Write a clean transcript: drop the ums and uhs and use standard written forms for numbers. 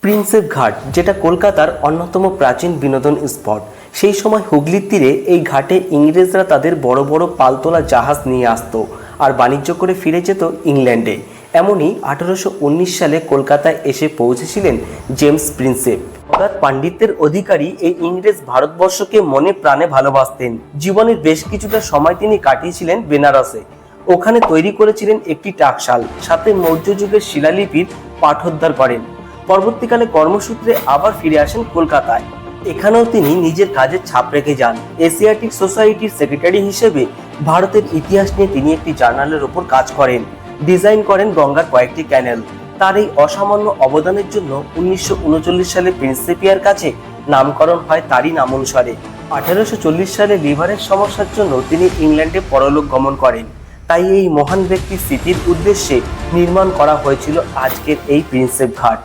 Prinsep ঘাট, যেটা কলকাতার অন্যতম প্রাচীন বিনোদন স্পট। সেই সময় হুগলির তীরে এই ঘাটে ইংরেজরা তাদের বড় বড় পালতোলা জাহাজ নিয়ে আসতো আর বাণিজ্য করে ফিরে যেত ইংল্যান্ডে। এমনই 1819 সালে কলকাতায় এসে পৌঁছেছিলেন জেমস প্রিন্সেপ। অগাধ পাণ্ডিত্যের অধিকারী এই ইংরেজ ভারতবর্ষকে মনে প্রাণে ভালোবাসতেন। জীবনের বেশ কিছুটা সময় তিনি কাটিয়েছিলেন বেনারসে। ওখানে তৈরি করেছিলেন একটি টাকশাল, সাথে মৌর্য যুগের শিলালিপির পাঠোদ্ধার করেন। পরবর্তীকালে কর্মসূত্রে আবার ফিরে আসেন কলকাতায়। এখানেও তিনি নিজের কাজের ছাপ রেখে যান। এশিয়াটিক সোসাইটির সেক্রেটারি হিসেবে ভারতের ইতিহাস নিয়ে তিনি একটি জার্নালের ওপর কাজ করেন। ডিজাইন করেন গঙ্গার কয়েকটি ক্যানেল। তার এই অসামান্য অবদানের জন্য 1939 সালে প্রিন্সেপিয়ার কাছে নামকরণ হয় তারই নাম অনুসারে। 1840 সালে লিভারের সমস্যার জন্য তিনি ইংল্যান্ডে পরলোক গমন করেন। তাই এই মহান ব্যক্তির স্মৃতির উদ্দেশ্যে নির্মাণ করা হয়েছিল আজকের এই প্রিন্সেপ ঘাট।